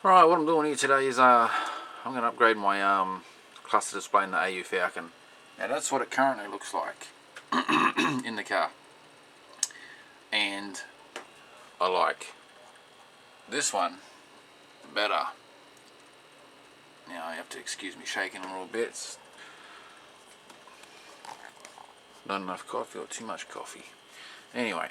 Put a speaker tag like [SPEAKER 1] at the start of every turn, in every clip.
[SPEAKER 1] Right, what I'm doing here today is I'm going to upgrade my cluster display in the AU Falcon. Now that's what it currently looks like in the car, and I like this one better. Now you have to excuse me shaking a little bit. It's not enough coffee or too much coffee. Anyway,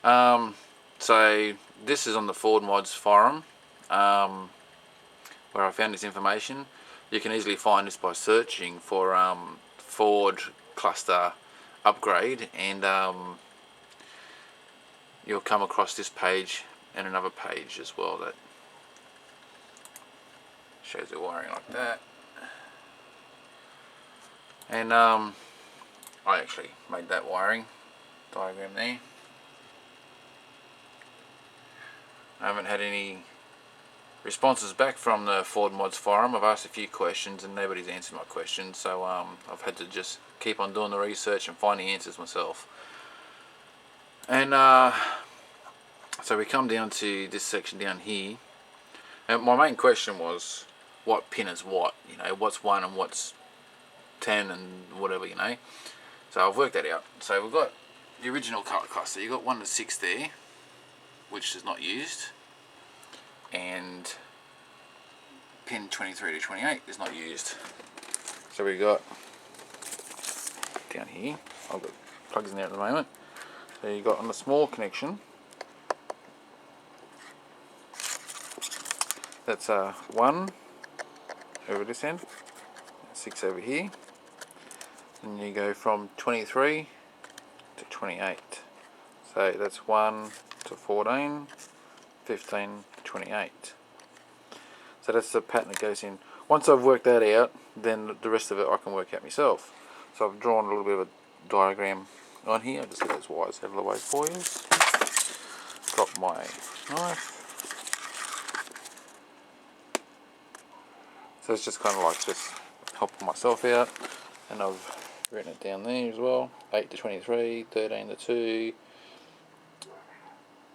[SPEAKER 1] so this is on the Ford Mods forum, where I found this information. You can easily find this by searching for Ford cluster upgrade, and you'll come across this page and another page as well that shows the wiring like that. And I actually made that wiring diagram there. I haven't had any responses back from the Ford Mods forum. I've asked a few questions and nobody's answered my questions, so I've had to just keep on doing the research and find the answers myself. And so we come down to this section down here, and my main question was what pin is what, what's 1 and what's 10 and whatever, so I've worked that out. So we've got the original color cluster, you've got 1 to 6 there, which is not used, and pin 23 to 28 is not used. So we got down here, I've got plugs in there at the moment. So you got on the small connection, that's 1 over this end, 6 over here, and you go from 23 to 28. So that's 1 to 14, 15, 28. So that's the pattern that goes in. Once I've worked that out, then the rest of it I can work out myself. So I've drawn a little bit of a diagram on here. I'll just get those wires out of the way for you. Drop my knife. So it's just kind of like just helping myself out, and I've written it down there as well. 8 to 23, 13 to 2,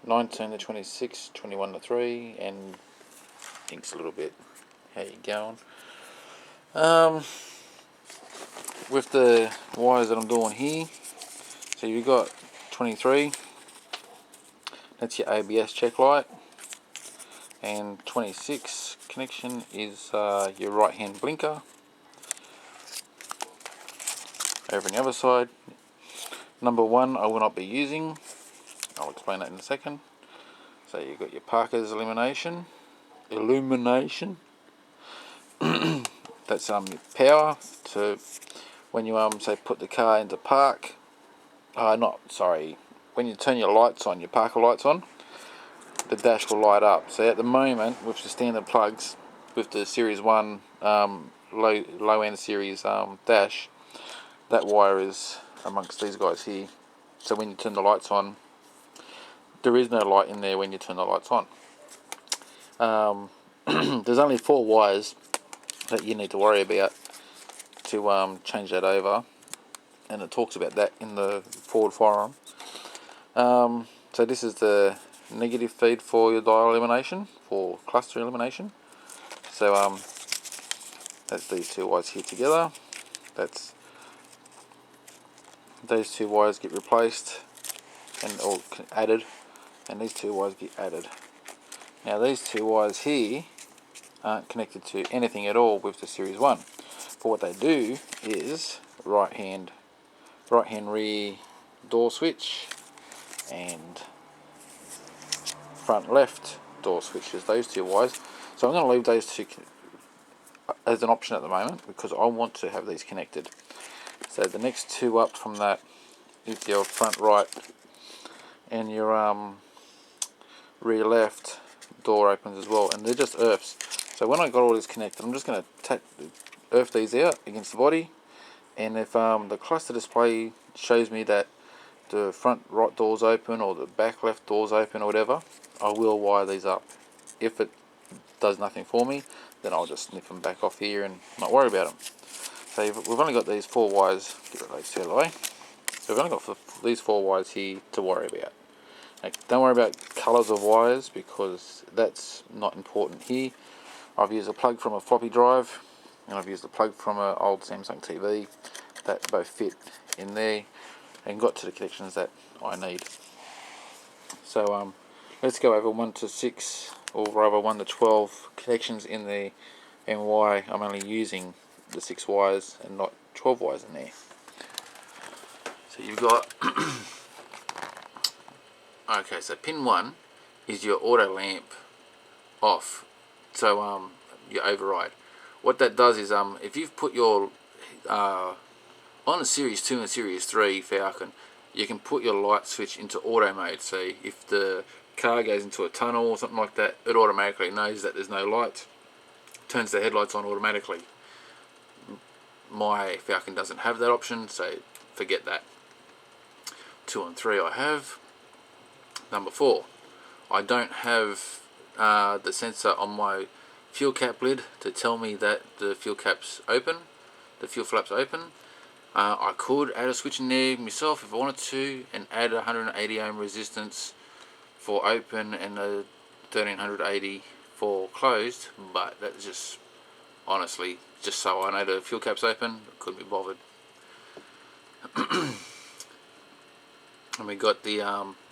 [SPEAKER 1] 19 to 26, 21 to 3, and inks a little bit. How you going? With the wires that I'm doing here, so you've got 23, that's your ABS check light, and 26 connection is your right hand blinker. Over on the other side, number 1 I will not be using, I'll explain that in a second. So you've got your Parker's illumination. That's your power to when you say put the car into park. When you turn your lights on, your Parker lights on, the dash will light up. So at the moment, with the standard plugs, with the Series 1 low end series dash, that wire is amongst these guys here. So when you turn the lights on, there is no light in there when you turn the lights on. There's only 4 wires that you need to worry about to change that over, and it talks about that in the Ford forum. So this is the negative feed for your dial elimination, for cluster elimination. So that's these 2 wires here together. That's those 2 wires get replaced or added, and these 2 wires get added. Now these 2 wires here aren't connected to anything at all with the Series 1. But what they do is right hand rear door switch and front left door switches, those 2 wires. So I'm going to leave those 2 as an option at the moment because I want to have these connected. So the next 2 up from that is your front right and your rear left door opens as well, and they're just earths. So when I got all this connected, I'm just going to earth these out against the body, and if the cluster display shows me that the front right door's open or the back left door's open or whatever, I will wire these up. If it does nothing for me, then I'll just snip them back off here and not worry about them. So we've only got these 4 wires, get rid of those 2 out of the way. So we've only got these 4 wires here to worry about. Like, don't worry about colours of wires because that's not important here. I've used a plug from a floppy drive and I've used a plug from an old Samsung TV that both fit in there and got to the connections that I need. So let's go over 1 to 6, or rather 1 to 12 connections in there, and why I'm only using the 6 wires and not 12 wires in there. So you've got okay, so pin 1 is your auto lamp off, so your override. What that does is if you've put your on a Series 2 and Series 3 Falcon, you can put your light switch into auto mode. So if the car goes into a tunnel or something like that, it automatically knows that there's no light, turns the headlights on automatically. My Falcon doesn't have that option, so forget that. 2 and 3 I have. Number 4, I don't have the sensor on my fuel cap lid to tell me that the fuel cap's open, the fuel flap's open. I could add a switch in there myself if I wanted to and add 180 ohm resistance for open and a 1380 for closed, but that's just, honestly, just so I know the fuel cap's open, couldn't be bothered. And we got the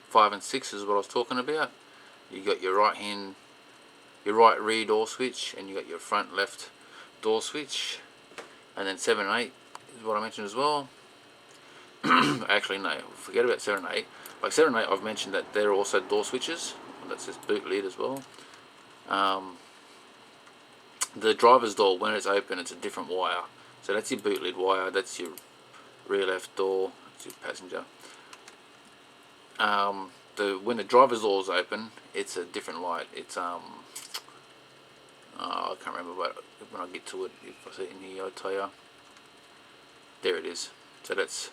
[SPEAKER 1] 5 and 6 is what I was talking about. You got your right rear door switch, and you got your front left door switch, and then 7 and 8 is what I mentioned as well. Actually no, forget about 7 and 8. Like 7 and 8 I've mentioned that they're also door switches. That's just boot lid as well. The driver's door, when it's open, it's a different wire. So that's your boot lid wire, that's your rear left door, that's your passenger. When the driver's door is open, it's a different light. It's I can't remember, but when I get to it, if I see it in here, I'll tell you. There it is. So that's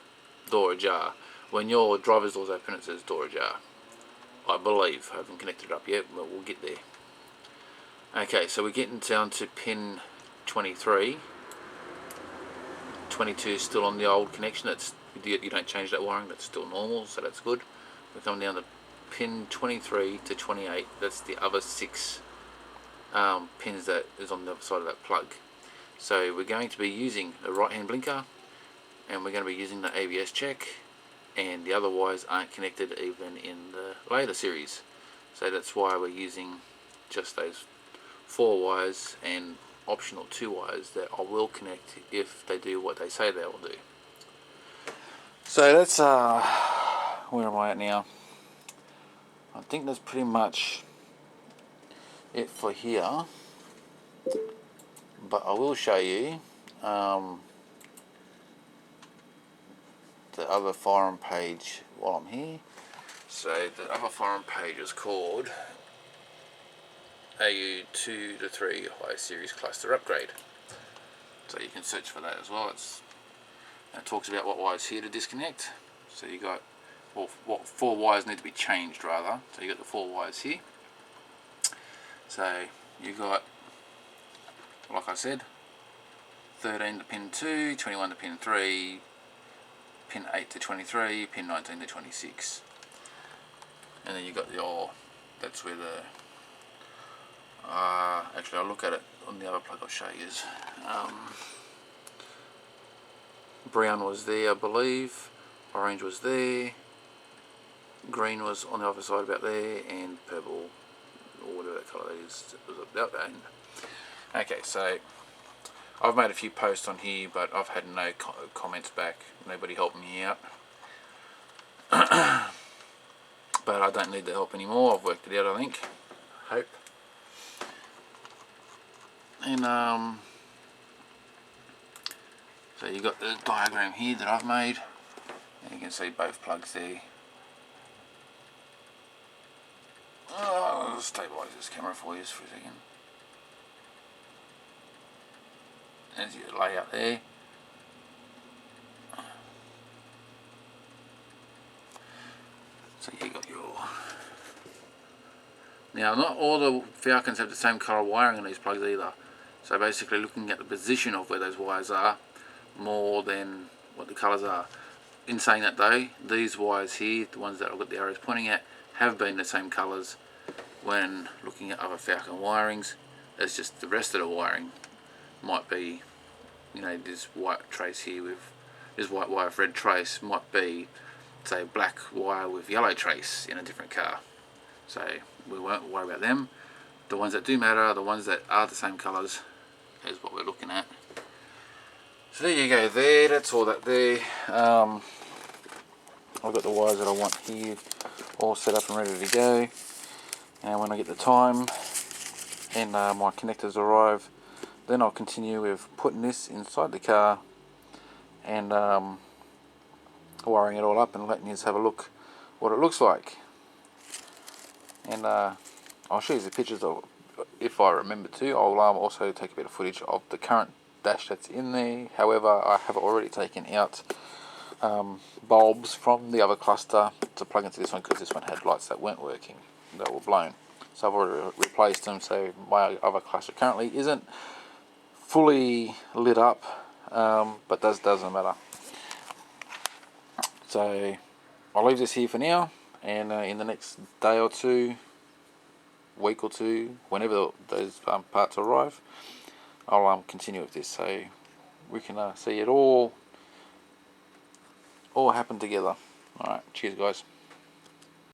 [SPEAKER 1] door ajar. When your driver's door's open, it says door ajar, I believe. I haven't connected it up yet, but we'll get there. Okay, so we're getting down to pin 23. 22 is still on the old connection. That's, you don't change that wiring, that's still normal, so that's good. We're coming down to pin 23 to 28. That's the other 6 pins that is on the other side of that plug. So we're going to be using a right hand blinker, and we're going to be using the ABS check, and the other wires aren't connected even in the later series. So that's why we're using just those 4 wires and optional 2 wires that I will connect if they do what they say they will do. So that's where am I at now? I think that's pretty much it for here, but I will show you the other forum page while I'm here. So the other forum page is called AU-2 to 3 High Series Cluster Upgrade. So you can search for that as well. It talks about what wires here to disconnect. So you got, well, what 4 wires need to be changed rather. So you got the 4 wires here. So you got, like I said, 13 to pin 2, 21 to pin 3, pin 8 to 23, pin 19 to 26. And then you got your, that's where the, actually I'll look at it on the other plug I'll show you. Brown was there, I believe, orange was there, green was on the other side about there, and purple, or whatever that colour that is, was about that end. Okay, so I've made a few posts on here, but I've had no comments back, nobody helped me out. But I don't need the help anymore, I've worked it out, I think, hope. And so you got the diagram here that I've made, and you can see both plugs there. I'll stabilise this camera for you for a second. There's your layout there. So you got your... Now not all the Falcons have the same colour wiring on these plugs either. So basically looking at the position of where those wires are more than what the colours are. In saying that though, these wires here, the ones that I've got the arrows pointing at, have been the same colours when looking at other Falcon wirings. It's just the rest of the wiring might be, you know, this white trace here with this white wire with red trace might be, say, black wire with yellow trace in a different car. So we won't worry about them. The ones that do matter are the ones that are the same colours is what we're looking at. So there you go there, that's all that there. I've got the wires that I want here all set up and ready to go. And when I get the time and my connectors arrive, then I'll continue with putting this inside the car and wiring it all up and letting you have a look what it looks like. And I'll show you the pictures of, if I remember to. I'll also take a bit of footage of the current dash that's in there. However, I have already taken out bulbs from the other cluster to plug into this one because this one had lights that weren't working, that were blown. So I've already replaced them, so my other cluster currently isn't fully lit up, but that doesn't matter. So I'll leave this here for now, and in the next day or two, week or two, whenever those parts arrive, I'll continue with this so we can see it all happen together. Alright, cheers guys.